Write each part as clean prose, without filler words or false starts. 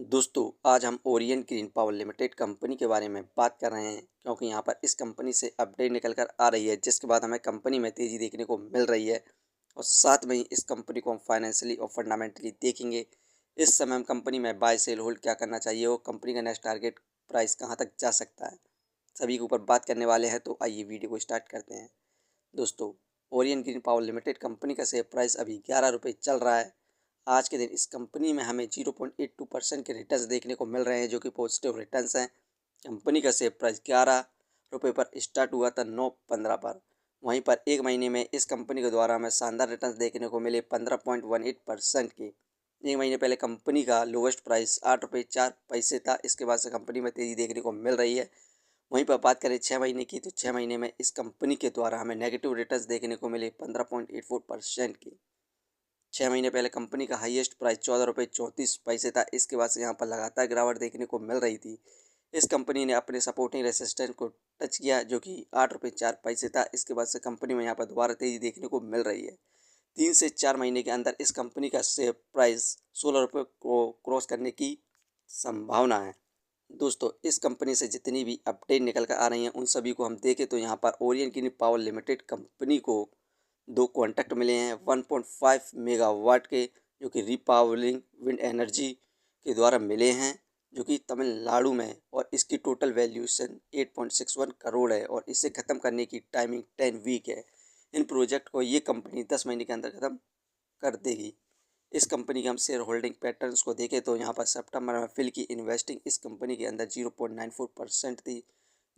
दोस्तों आज हम Orion green power limited company के बारे में बात कर रहे हैं क्योंकि यहाँ पर इस कंपनी से अपडेट निकल कर आ रही है जिसके बाद हमें कंपनी में तेज़ी देखने को मिल रही है और साथ में ही इस कंपनी को हम फाइनेंशियली और फंडामेंटली देखेंगे। इस समय हम कंपनी में बाय सेल होल्ड क्या करना चाहिए और कंपनी का नेक्स्ट टारगेट प्राइस कहाँ तक जा सकता है, सभी के ऊपर बात करने वाले हैं। तो आइए वीडियो को स्टार्ट करते हैं। दोस्तों Orion green power limited company का शेयर प्राइस अभी 11 रुपये चल रहा है। आज के दिन इस कंपनी में हमें 0.82% के रिटर्न्स देखने को मिल रहे हैं जो कि पॉजिटिव रिटर्न्स हैं। कंपनी का शेयर प्राइस 11 रुपये पर स्टार्ट हुआ था 9.15 पर। वहीं पर एक महीने में इस कंपनी के द्वारा हमें शानदार रिटर्न्स देखने को मिले 15.18% के। एक महीने पहले कंपनी का लोवेस्ट प्राइस 8 रुपये 4 पैसे था। इसके बाद से कंपनी में तेज़ी देखने को मिल रही है। वहीं पर बात करें 6 महीने की तो 6 महीने में इस कंपनी के द्वारा हमें नेगेटिव रिटर्न्स देखने को मिले 15.84% के। 6 महीने पहले कंपनी का हाईएस्ट प्राइस 14 रुपये 34 पैसे था। इसके बाद से यहाँ पर लगातार गिरावट देखने को मिल रही थी। इस कंपनी ने अपने सपोर्टिंग रेसिस्टेंस को टच किया जो कि 8 रुपये 4 पैसे था। इसके बाद से कंपनी में यहाँ पर दोबारा तेज़ी देखने को मिल रही है। 3 से 4 महीने के अंदर इस कंपनी का शेयर प्राइस 16 रुपये को क्रॉस करने की संभावना है। दोस्तों इस कंपनी से जितनी भी अपडेट निकल कर आ रही हैं उन सभी को हम देखें तो यहाँ पर Orion green power limited company को 2 कॉन्ट्रैक्ट मिले हैं 1.5 मेगावाट के, जो कि रिपावरिंग विंड एनर्जी के द्वारा मिले हैं जो कि तमिलनाडु में, और इसकी टोटल वैल्यूएशन 8.61 करोड़ है और इसे ख़त्म करने की टाइमिंग 10 वीक है। इन प्रोजेक्ट को ये कंपनी 10 महीने के अंदर ख़त्म कर देगी। इस कंपनी के हम शेयर होल्डिंग पैटर्न्स को देखें तो यहाँ पर सितंबर में फिल की इन्वेस्टिंग इस कंपनी के अंदर 0.94% थी,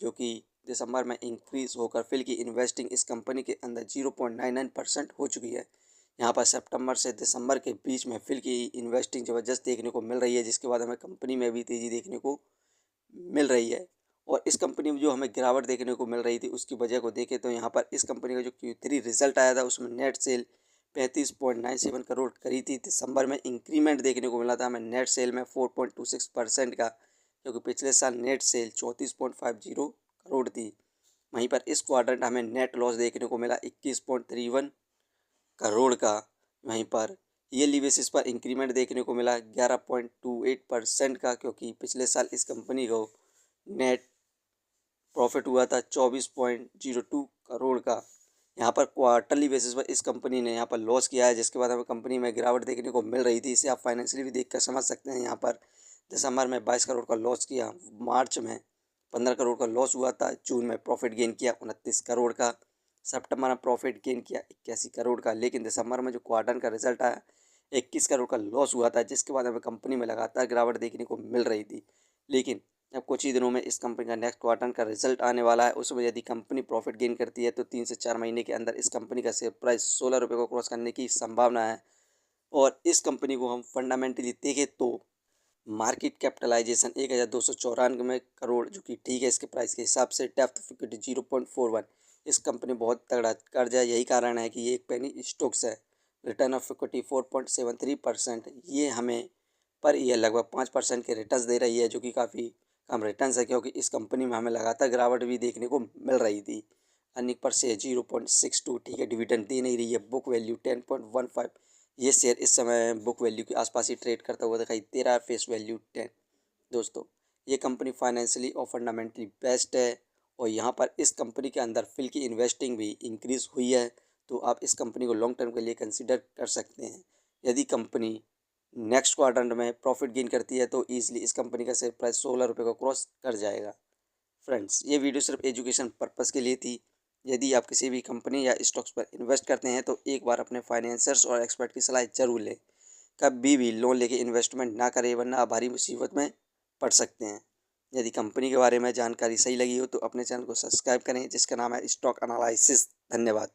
जो कि दिसंबर में इंक्रीज होकर फिल की इन्वेस्टिंग इस कंपनी के अंदर 0.99% हो चुकी है। यहाँ पर सितंबर से दिसंबर के बीच में फिल की इन्वेस्टिंग ज़बरदस्त देखने को मिल रही है, जिसके बाद हमें कंपनी में भी तेज़ी देखने को मिल रही है। और इस कंपनी में जो हमें गिरावट देखने को मिल रही थी उसकी वजह को देखें तो यहाँ पर इस कंपनी का जो Q3 रिजल्ट आया था उसमें नेट सेल 35.97 करोड़ करी थी। दिसंबर में इंक्रीमेंट देखने को मिला था हमें नेट सेल में 4.26% का, क्योंकि पिछले साल नेट सेल 34.50 करोड़ थी। वहीं पर इस क्वाड्रेंट हमें नेट लॉस देखने को मिला 21.31 करोड़ का। वहीं पर ईयरली बेसिस पर इंक्रीमेंट देखने को मिला 11.28% का, क्योंकि पिछले साल इस कंपनी को नेट प्रॉफिट हुआ था 24.02 करोड़ का। यहाँ पर क्वार्टरली बेसिस पर इस कंपनी ने यहाँ पर लॉस किया है, जिसके बाद हमें कंपनी में गिरावट देखने को मिल रही थी। इसे आप फाइनेंशियली भी देख कर समझ सकते हैं। यहाँ पर दिसंबर में 22 करोड़ का लॉस किया, मार्च में 15 करोड़ का लॉस हुआ था, जून में प्रॉफिट गेन किया 29 करोड़ का, सितंबर में प्रॉफिट गेन किया 81 करोड़ का। लेकिन दिसंबर में जो क्वार्टर का रिजल्ट आया 21 करोड़ का लॉस हुआ था, जिसके बाद हमें कंपनी में लगातार गिरावट देखने को मिल रही थी। लेकिन अब कुछ ही दिनों में इस कंपनी का नेक्स्ट क्वार्टर का रिजल्ट आने वाला है। उसमें यदि कंपनी प्रॉफिट गेन करती है तो 3 से 4 महीने के अंदर इस कंपनी का शेयर प्राइस 16 रुपये को क्रॉस करने की संभावना है। और इस कंपनी को हम फंडामेंटली देखें तो मार्केट कैपिटलाइजेशन 1294 करोड़, जो कि ठीक है इसके प्राइस के हिसाब से। Depth of equity 0.41। इस कंपनी बहुत तगड़ा कर्ज है, यही कारण है कि ये एक पेनी स्टॉक्स है। Return of equity 4.73%। ये हमें पर ईयर लगभग 5% के रिटर्न्स दे रही है, जो कि काफ़ी कम रिटर्न्स है, क्योंकि इस कंपनी में हमें लगातार गिरावट भी देखने को मिल रही थी। अर्निंग पर शेयर 0.62, ठीक है, डिविडेंड दे नहीं रही है। Book value 10.15। ये शेयर इस समय बुक वैल्यू के आसपास ही ट्रेड करता हुआ दिखाई दे रहा है, फेस वैल्यू 10। दोस्तों ये कंपनी फाइनेंशियली और फंडामेंटली बेस्ट है और यहाँ पर इस कंपनी के अंदर फिल की इन्वेस्टिंग भी इंक्रीज़ हुई है, तो आप इस कंपनी को लॉन्ग टर्म के लिए कंसिडर कर सकते हैं। यदि कंपनी नेक्स्ट क्वार्टर में प्रॉफिट गेन करती है तो ईजिली इस कंपनी का शेयर प्राइस 16 रुपये को क्रॉस कर जाएगा। फ्रेंड्स ये वीडियो सिर्फ एजुकेशन पर्पज़ के लिए थी। यदि आप किसी भी कंपनी या स्टॉक्स पर इन्वेस्ट करते हैं तो एक बार अपने फाइनेंसर्स और एक्सपर्ट की सलाह जरूर लें। कभी भी लोन लेके इन्वेस्टमेंट ना करें, वरना आप भारी मुसीबत में पड़ सकते हैं। यदि कंपनी के बारे में जानकारी सही लगी हो तो अपने चैनल को सब्सक्राइब करें, जिसका नाम है स्टॉक एनालिसिस। धन्यवाद।